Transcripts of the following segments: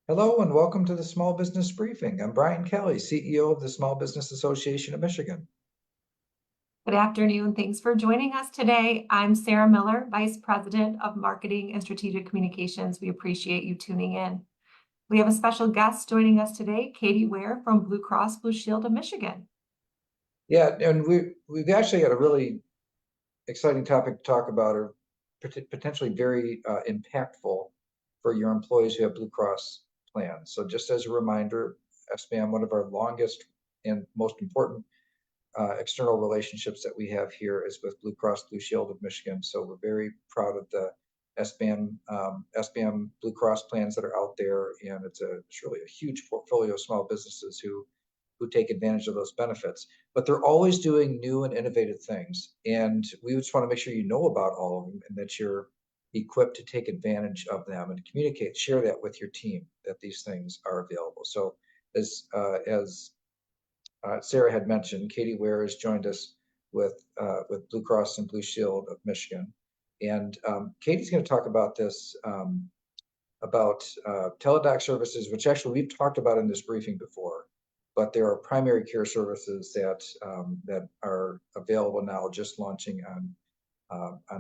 Hello and welcome to the Small Business Briefing. I'm Brian Kelly, CEO of the Small Business Association of Michigan. Good afternoon. Thanks for joining us today. I'm Sarah Miller, Vice President of Marketing and Strategic Communications. We appreciate you tuning in. We have a special guest joining us today, Katie Ware from Blue Cross Blue Shield of Michigan. Yeah, and we've actually got a really exciting topic to talk about, or potentially very impactful for your employees who have Blue Cross plans. So just as a reminder, SBAM, one of our longest and most important external relationships that we have here is with Blue Cross Blue Shield of Michigan. So we're very proud of the SBAM Blue Cross plans that are out there, and it's really a huge portfolio of small businesses who take advantage of those benefits. But they're always doing new and innovative things, and we just want to make sure you know about all of them and that you're equipped to take advantage of them and share that with your team that these things are available. So as Sarah had mentioned, Katie Ware has joined us with Blue Cross and Blue Shield of Michigan, and Katie's going to talk about this about teledoc services, which actually we've talked about in this briefing before, but there are primary care services that are available now, just launching on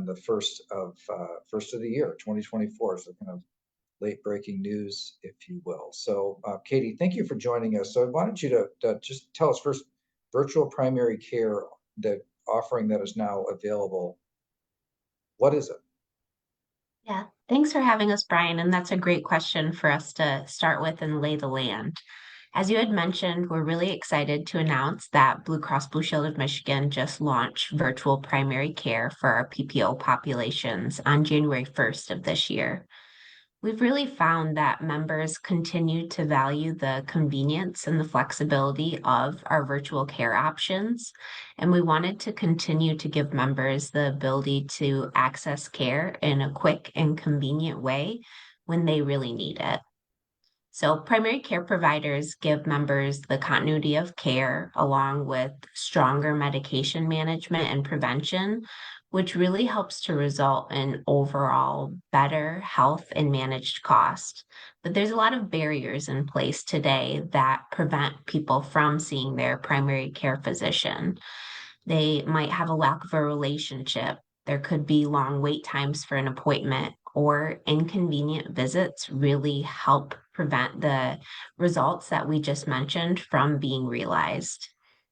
the first of the year, 2024. So kind of late breaking news, if you will. So, Katie, thank you for joining us. So I wanted you to just tell us first, virtual primary care, the offering that is now available. What is it? Yeah, thanks for having us, Brian. And that's a great question for us to start with and lay the land. As you had mentioned, we're really excited to announce that Blue Cross Blue Shield of Michigan just launched virtual primary care for our PPO populations on January 1st of this year. We've really found that members continue to value the convenience and the flexibility of our virtual care options, and we wanted to continue to give members the ability to access care in a quick and convenient way when they really need it. So, primary care providers give members the continuity of care along with stronger medication management and prevention, which really helps to result in overall better health and managed cost. But there's a lot of barriers in place today that prevent people from seeing their primary care physician. They might have a lack of a relationship. There could be long wait times for an appointment, or inconvenient visits really help prevent the results that we just mentioned from being realized.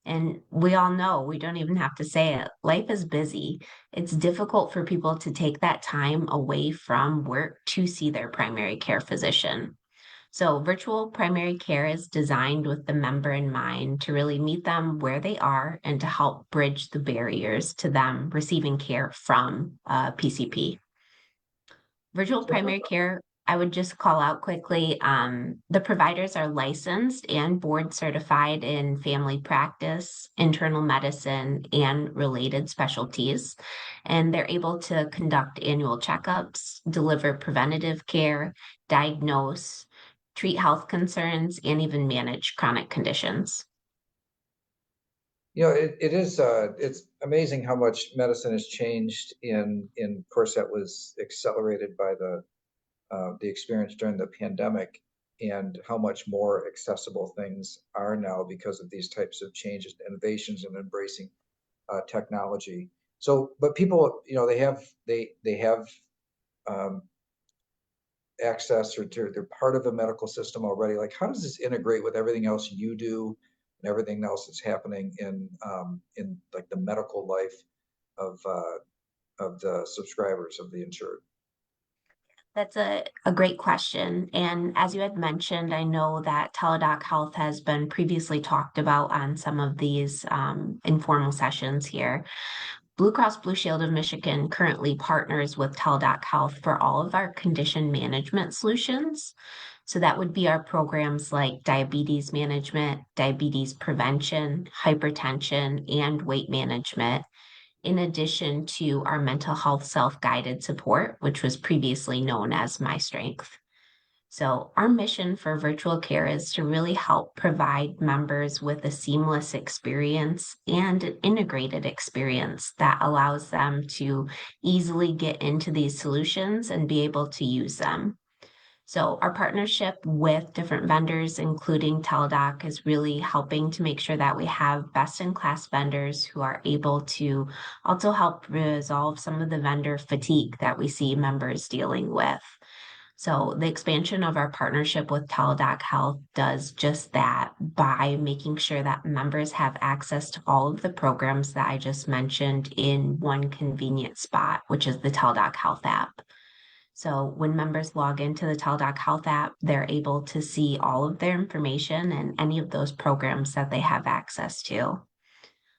And we all know, we don't even have to say it, life is busy. It's difficult for people to take that time away from work to see their primary care physician. So, virtual primary care is designed with the member in mind to really meet them where they are and to help bridge the barriers to them receiving care from PCP. Virtual primary care, I would just call out quickly, the providers are licensed and board certified in family practice, internal medicine, and related specialties. And they're able to conduct annual checkups, deliver preventative care, diagnose, treat health concerns, and even manage chronic conditions. You know, it's amazing how much medicine has changed of course, that was accelerated by the experience during the pandemic, and how much more accessible things are now because of these types of changes, innovations, and embracing technology. So, but people, they have um, access, or they're part of a medical system already. Like, how does this integrate with everything else you do and everything else that's happening in like the medical life of the subscribers of the insured? That's a great question. And as you had mentioned, I know that Teladoc Health has been previously talked about on some of these informal sessions here. Blue Cross Blue Shield of Michigan currently partners with Teladoc Health for all of our condition management solutions. So that would be our programs like diabetes management, diabetes prevention, hypertension, and weight management, in addition to our mental health self-guided support, which was previously known as My Strength. So our mission for virtual care is to really help provide members with a seamless experience and an integrated experience that allows them to easily get into these solutions and be able to use them. So our partnership with different vendors, including Teladoc, is really helping to make sure that we have best-in-class vendors who are able to also help resolve some of the vendor fatigue that we see members dealing with. So the expansion of our partnership with Teladoc Health does just that by making sure that members have access to all of the programs that I just mentioned in one convenient spot, which is the Teladoc Health app. So when members log into the Teladoc Health app, they're able to see all of their information and any of those programs that they have access to.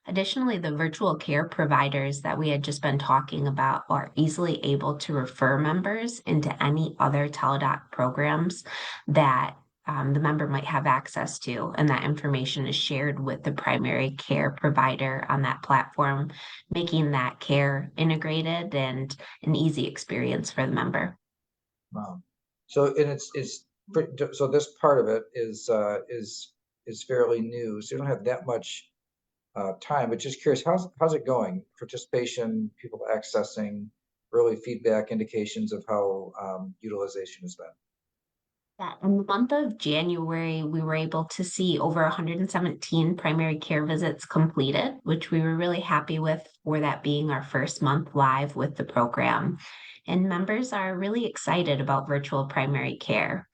Additionally, the virtual care providers that we had just been talking about are easily able to refer members into any other Teladoc programs that the member might have access to, and that information is shared with the primary care provider on that platform, making that care integrated and an easy experience for the member. Wow. So, and so this part of it is fairly new. So you don't have that much time, but just curious, how's it going? Participation, people accessing, early feedback, indications of how utilization has been. That in the month of January, we were able to see over 117 primary care visits completed, which we were really happy with for that being our first month live with the program. And members are really excited about virtual primary care.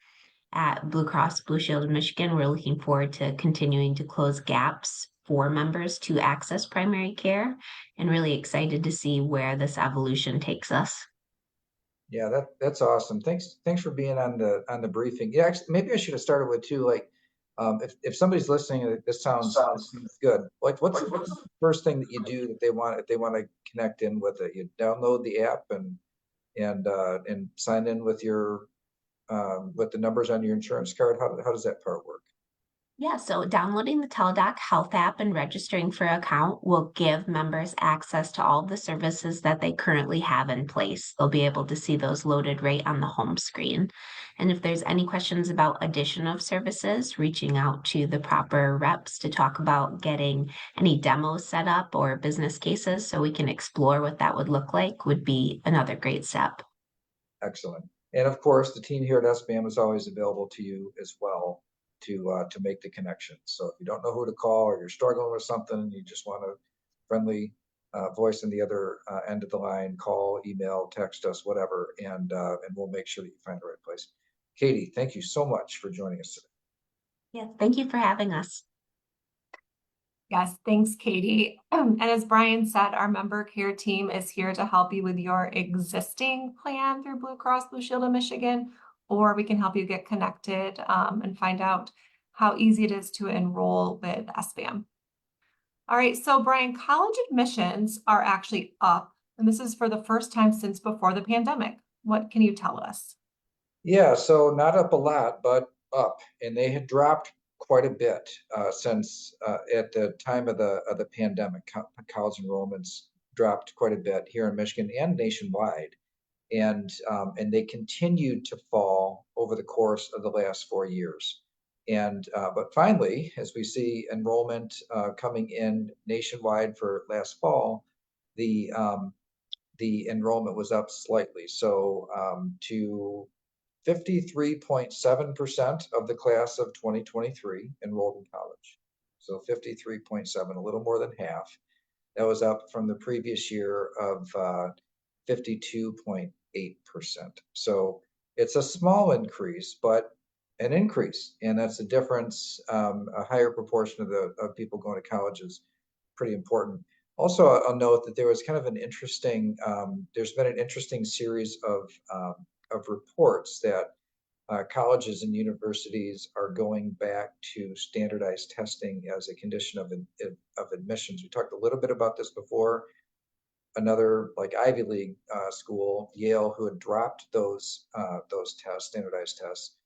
At Blue Cross Blue Shield of Michigan, we're looking forward to continuing to close gaps for members to access primary care and really excited to see where this evolution takes us. Yeah, that's awesome. Thanks for being on the briefing. Yeah, actually, maybe I should have started with too. Like, if somebody's listening, this sounds good. Like, what's the first thing that you do that they want if they want to connect in with it? You download the app and sign in with your with the numbers on your insurance card. How does that part work? Yeah, so downloading the Teladoc Health app and registering for an account will give members access to all of the services that they currently have in place. They'll be able to see those loaded right on the home screen. And if there's any questions about addition of services, reaching out to the proper reps to talk about getting any demos set up or business cases so we can explore what that would look like would be another great step. Excellent. And of course, the team here at SBAM is always available to you as well to make the connection. So if you don't know who to call or you're struggling with something and you just want a friendly voice on the other end of the line, call, email, text us, whatever, and we'll make sure that you find the right place. Katie, thank you so much for joining us today. Yeah, thank you for having us. Yes, thanks, Katie. And as Brian said, our member care team is here to help you with your existing plan through Blue Cross Blue Shield of Michigan, or we can help you get connected and find out how easy it is to enroll with SBAM. All right, so Brian, college admissions are actually up, and this is for the first time since before the pandemic. What can you tell us? Yeah, so not up a lot, but up, and they had dropped quite a bit since at the time of the pandemic. College enrollments dropped quite a bit here in Michigan and nationwide, and they continued to fall over the course of the last 4 years. And but finally, as we see enrollment coming in nationwide for last fall, the enrollment was up slightly, so to 53.7% of the class of 2023 enrolled in college. So 53.7, a little more than half. That was up from the previous year of 52.8%. So it's a small increase, but an increase, and that's a difference. A higher proportion of people going to college is pretty important. Also, I'll note that there was kind of an interesting. There's been an interesting series of reports that colleges and universities are going back to standardized testing as a condition of admissions. We talked a little bit about this before. Another like Ivy League school, Yale, who had dropped those tests, standardized tests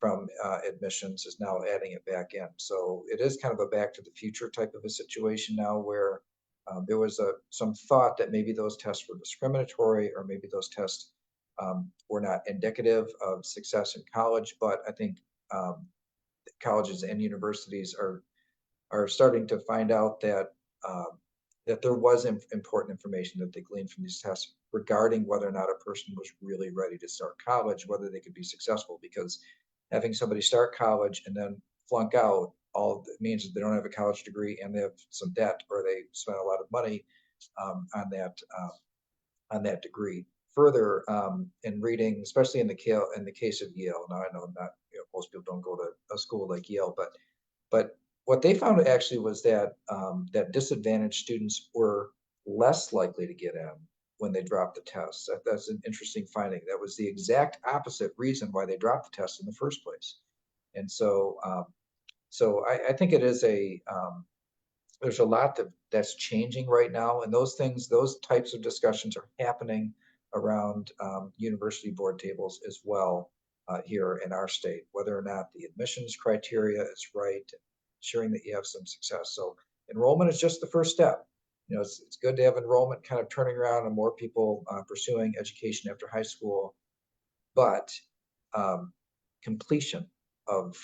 from admissions, is now adding it back in. So it is kind of a back to the future type of a situation now, where there was some thought that maybe those tests were discriminatory, or maybe those tests were not indicative of success in college. But I think colleges and universities are starting to find out that that there was important information that they gleaned from these tests regarding whether or not a person was really ready to start college, whether they could be successful, because having somebody start college and then flunk out, all it means is they don't have a college degree and they have some debt, or they spent a lot of money on that degree. Further, in reading, especially in the case of Yale. Now I know not most people don't go to a school like Yale, but what they found actually was that that disadvantaged students were less likely to get in when they dropped the test. That's an interesting finding. That was the exact opposite reason why they dropped the test in the first place. And so, I think it is there's a lot that's changing right now, and those types of discussions are happening around university board tables as well here in our state, whether or not the admissions criteria is right, ensuring that you have some success. So enrollment is just the first step. It's good to have enrollment kind of turning around and more people pursuing education after high school, but completion of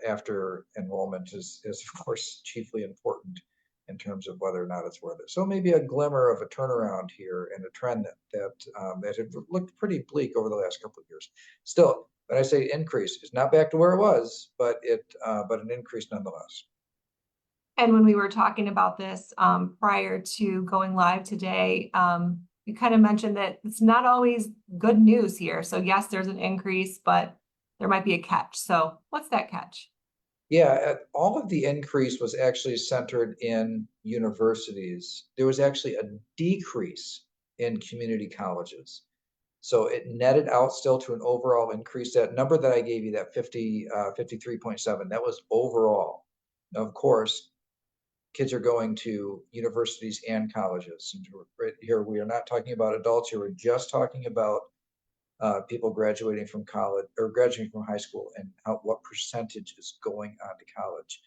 after enrollment is of course chiefly important in terms of whether or not it's worth it. So maybe a glimmer of a turnaround here and a trend that had looked pretty bleak over the last couple of years. Still, when I say increase, it's not back to where it was, but an increase nonetheless. And when we were talking about this prior to going live today, you kind of mentioned that it's not always good news here. So yes, there's an increase, but there might be a catch. So what's that catch? Yeah, all of the increase was actually centered in universities. There was actually a decrease in community colleges. So it netted out still to an overall increase. That number that I gave you, that 53.7, that was overall. Now, of course, kids are going to universities and colleges. And right here, we are not talking about adults here. We're just talking about people graduating from college or graduating from high school, and what percentage is going on to college.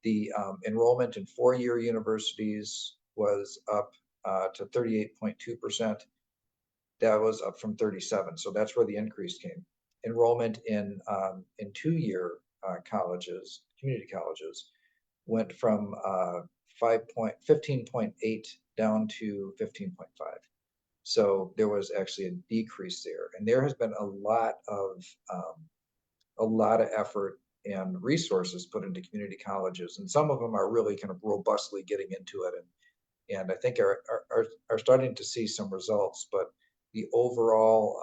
The enrollment in four-year universities was up to 38.2%. That was up from 37. So that's where the increase came. Enrollment in two-year colleges, community colleges, went from 15.8 down to 15.5. So there was actually a decrease there, and there has been a lot of effort and resources put into community colleges, and some of them are really kind of robustly getting into it, and I think are starting to see some results. But the overall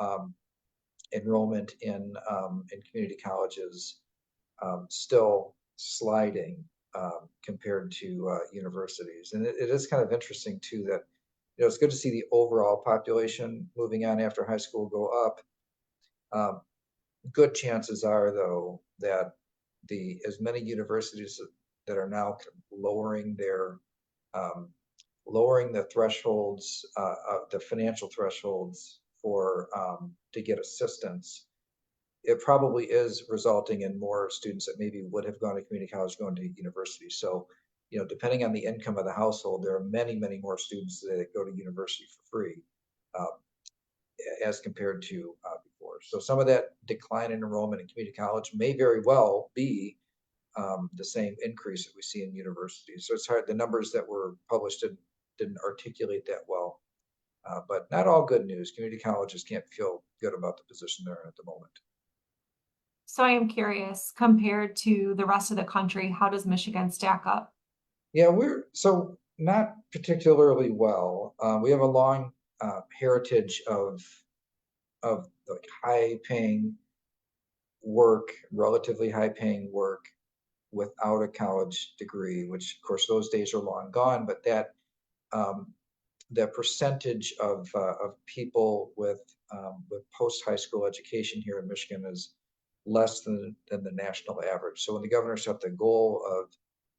enrollment in community colleges still sliding compared to universities, and it is kind of interesting too that it's good to see the overall population moving on after high school go up. Good chances are, though, that as many universities that are now lowering the thresholds, the financial thresholds for to get assistance, it probably is resulting in more students that maybe would have gone to community college going to university. So, depending on the income of the household, there are many, many more students that go to university for free as compared to before. So some of that decline in enrollment in community college may very well be the same increase that we see in universities. So it's hard. The numbers that were published didn't articulate that well. But not all good news. Community colleges can't feel good about the position they're in at the moment. So I am curious, compared to the rest of the country, how does Michigan stack up? Yeah, we're so not particularly well. We have a long heritage of like high-paying work, relatively high-paying work without a college degree, which of course those days are long gone. But that percentage of people with post-high school education here in Michigan is less than the national average. So when the governor set the goal of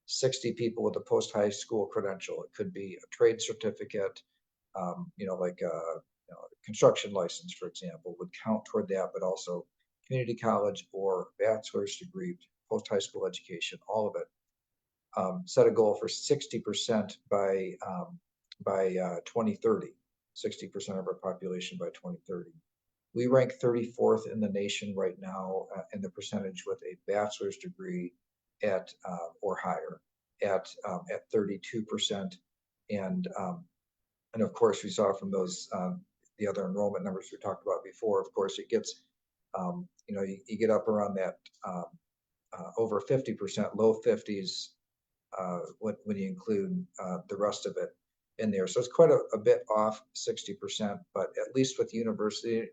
60 people with a post-high school credential, it could be a trade certificate, like a construction license, for example, would count toward that, but also community college or bachelor's degree, post-high school education, all of it. Set a goal for 60% by 2030, 60% of our population by 2030. We rank 34th in the nation right now in the percentage with a bachelor's degree at or higher at 32%, And of course, we saw from those the other enrollment numbers we talked about before. Of course, it gets you get up around that over 50%, low 50s when you include the rest of it in there. So it's quite a bit off 60%, but at least with university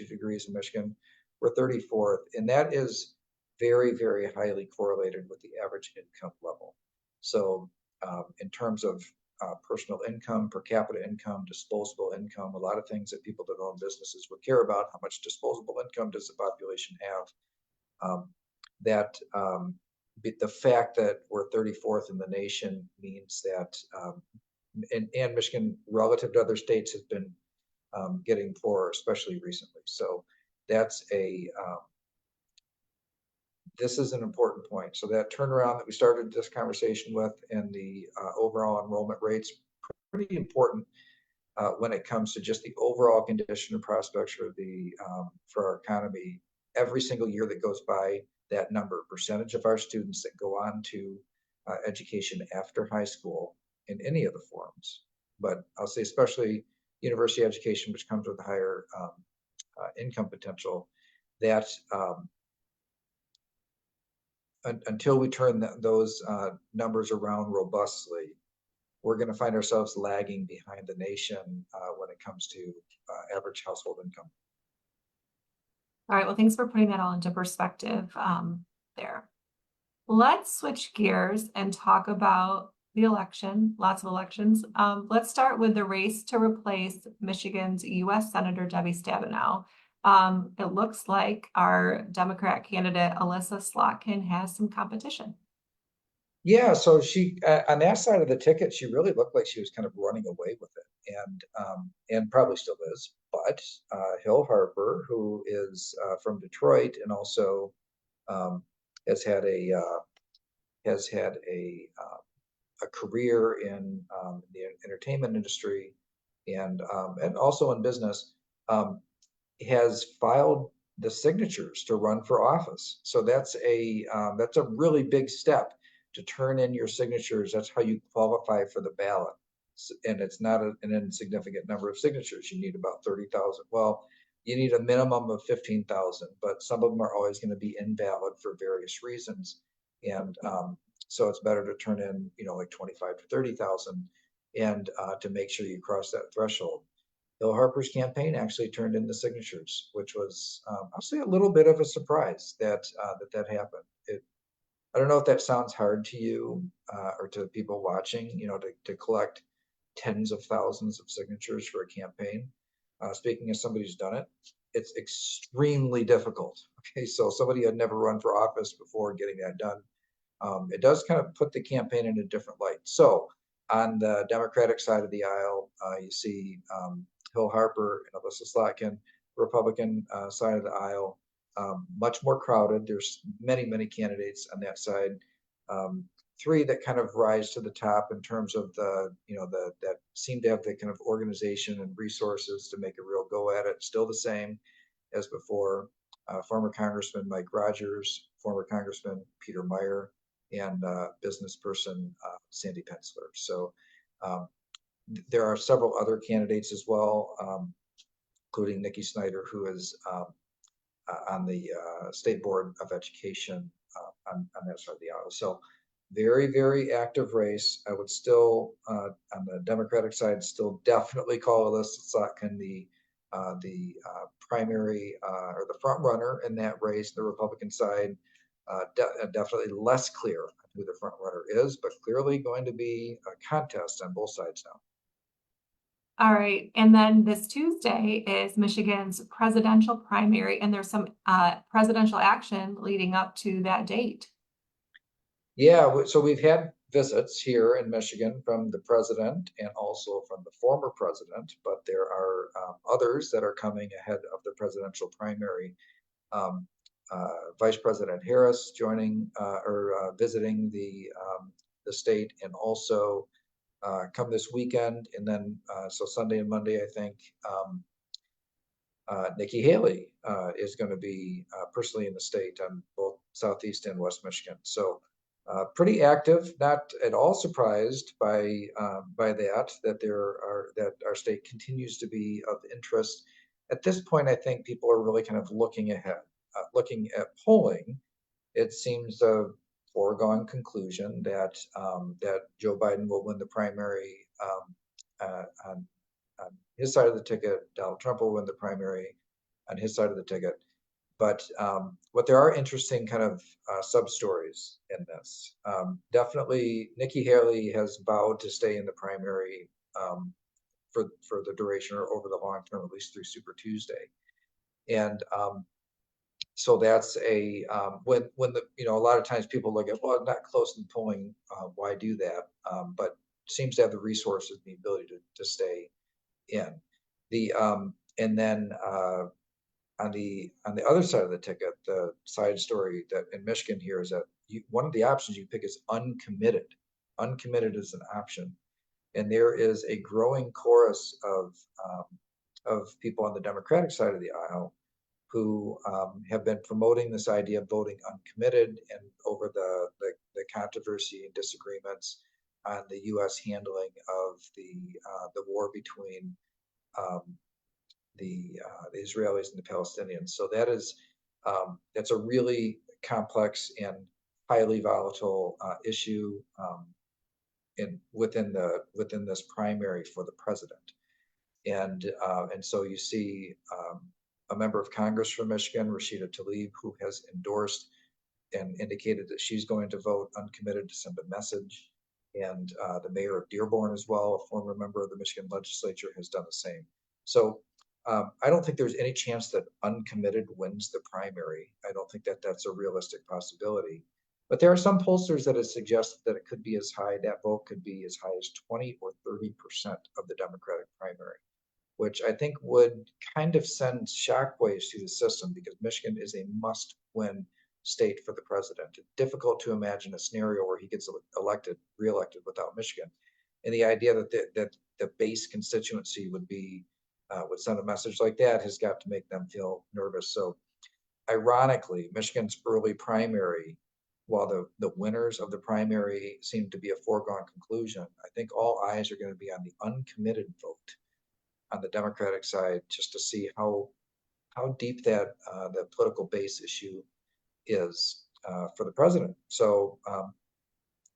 degrees in Michigan, we're 34th, and that is very, very highly correlated with the average income level. So in terms of personal income, per capita income, disposable income, a lot of things that people that own businesses would care about. How much disposable income does the population have? The fact that we're 34th in the nation means that, and Michigan, relative to other states, has been getting poorer, especially recently. So that's this is an important point. So that turnaround that we started this conversation with and the overall enrollment rates, pretty important when it comes to just the overall condition and prospects for our economy. Every single year that goes by, that percentage of our students that go on to education after high school in any of the forms, but I'll say especially university education, which comes with a higher income potential, that until we turn those numbers around robustly, we're going to find ourselves lagging behind the nation when it comes to average household income. All right, well, thanks for putting that all into perspective there. Let's switch gears and talk about the election, lots of elections. Let's start with the race to replace Michigan's U.S. Senator Debbie Stabenow. It looks like our Democrat candidate, Alyssa Slotkin, has some competition. Yeah, so she on that side of the ticket, she really looked like she was kind of running away with it, and probably still is. But Hill Harper, who is from Detroit and also has had a career in the entertainment industry and also in business, has filed the signatures to run for office. So that's a really big step to turn in your signatures. That's how you qualify for the ballot. And it's not an insignificant number of signatures. You need about 30,000. Well, you need a minimum of 15,000, but some of them are always going to be invalid for various reasons. And so it's better to turn in, like 25 to 30,000 and to make sure you cross that threshold. Bill Harper's campaign actually turned in the signatures, which was, I'll say, a little bit of a surprise that happened. I don't know if that sounds hard to you or to people watching, to collect tens of thousands of signatures for a campaign. Speaking as somebody who's done it, it's extremely difficult. Okay, so somebody had never run for office before getting that done. It does kind of put the campaign in a different light. So on the Democratic side of the aisle, you see Hill Harper and Alyssa Slotkin. Republican side of the aisle, much more crowded. There's many, many candidates on that side. Three that kind of rise to the top in terms of that seem to have the kind of organization and resources to make a real go at it. Still the same as before. Former Congressman Mike Rogers, former Congressman Peter Meyer, and business person Sandy Pensler. So there are several other candidates as well, including Nikki Snyder, who is on the State Board of Education on that side of the aisle. So very, very active race. I would still, on the Democratic side, still definitely call Alyssa Slotkin the primary or the front runner in that race. The Republican side, definitely less clear who the front runner is, but clearly going to be a contest on both sides now. All right, and then this Tuesday is Michigan's presidential primary, and there's some presidential action leading up to that date. Yeah, so we've had visits here in Michigan from the president and also from the former president, but there are others that are coming ahead of the presidential primary. Vice President Harris joining or visiting the state, and also come this weekend, and then so Sunday and Monday, I think Nikki Haley is going to be personally in the state on both Southeast and West Michigan. So pretty active. Not at all surprised by that our state continues to be of interest. At this point, I think people are really kind of looking ahead, looking at polling. It seems a foregone conclusion that that Joe Biden will win the primary on his side of the ticket. Donald Trump will win the primary on his side of the ticket. But there are interesting kind of sub stories in this. Definitely, Nikki Haley has vowed to stay in the primary for the duration or over the long term, at least through Super Tuesday. And so that's a when the a lot of times people look at, well, not close in polling, why do that? But seems to have the resources and the ability to stay in. The and then on the other side of the ticket, the side story that in Michigan here is that one of the options you pick is uncommitted. Uncommitted is an option, and there is a growing chorus of people on the Democratic side of the aisle who have been promoting this idea of voting uncommitted, and over the controversy and disagreements on the U.S. handling of the war between the Israelis and the Palestinians. So that's a really complex and highly volatile issue within this primary for the president. And so you see a member of Congress from Michigan, Rashida Tlaib, who has endorsed and indicated that she's going to vote uncommitted to send a message. And the mayor of Dearborn as well, a former member of the Michigan legislature, has done the same. So I don't think there's any chance that uncommitted wins the primary. I don't think that that's a realistic possibility. But there are some pollsters that have suggested that it could be as high, that vote could be as high as 20 or 30% of the Democratic primary, which I think would kind of send shockwaves through the system, because Michigan is a must-win state for the president. It's difficult to imagine a scenario where he gets reelected without Michigan. And the idea that the base constituency would send a message like that has got to make them feel nervous. So ironically, Michigan's early primary, while the winners of the primary seem to be a foregone conclusion, I think all eyes are going to be on the uncommitted vote on the Democratic side, just to see how deep that the political base issue is for the president. So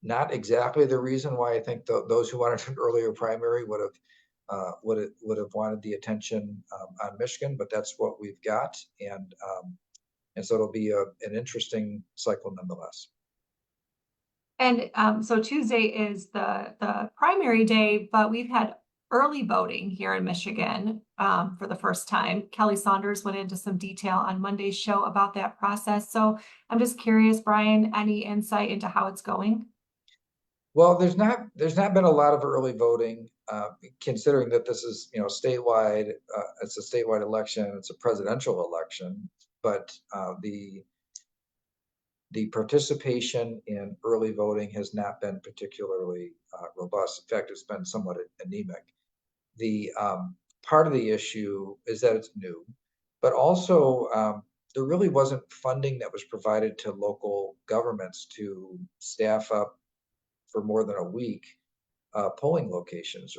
not exactly the reason why I think those who wanted an earlier primary would have wanted the attention on Michigan, but that's what we've got, and so it'll be an interesting cycle nonetheless. And so Tuesday is the primary day, but we've had early voting here in Michigan for the first time. Kelly Saunders went into some detail on Monday's show about that process. So I'm just curious, Brian, any insight into how it's going? Well, there's not been a lot of early voting, considering that this is statewide. It's a statewide election. It's a presidential election, but the participation in early voting has not been particularly robust. In fact, it's been somewhat anemic. The part of the issue is that it's new, but also there really wasn't funding that was provided to local governments to staff up for more than a week polling locations.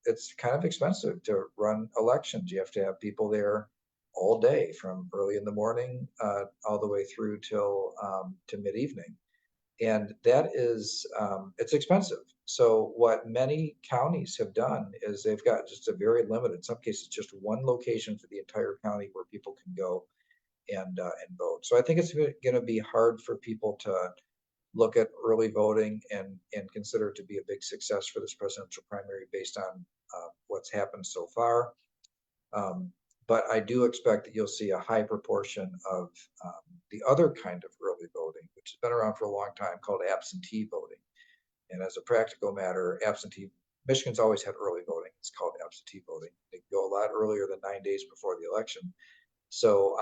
It's kind of expensive to run elections. You have to have people there all day, from early in the morning all the way through till to mid-evening, and that is it's expensive. So what many counties have done is they've got just a very limited, in some cases just one location for the entire county where people can go and vote. So I think it's going to be hard for people to look at early voting and consider it to be a big success for this presidential primary based on what's happened so far. But I do expect that you'll see a high proportion of the other kind of early voting, which has been around for a long time, called absentee voting. And as a practical matter, Michigan's always had early voting. It's called absentee voting. They go a lot earlier than 9 days before the election. So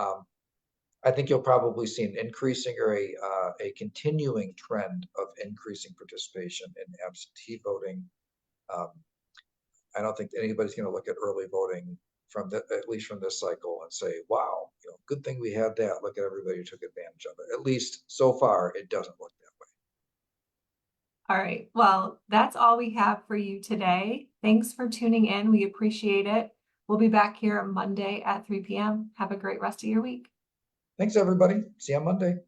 I think you'll probably see an increasing or a continuing trend of increasing participation in absentee voting. I don't think anybody's going to look at early voting at least from this cycle and say, wow, good thing we had that. Look at everybody who took advantage of it. At least so far, it doesn't look that way. All right. Well, that's all we have for you today. Thanks for tuning in. We appreciate it. We'll be back here Monday at 3 p.m. Have a great rest of your week. Thanks, everybody. See you on Monday.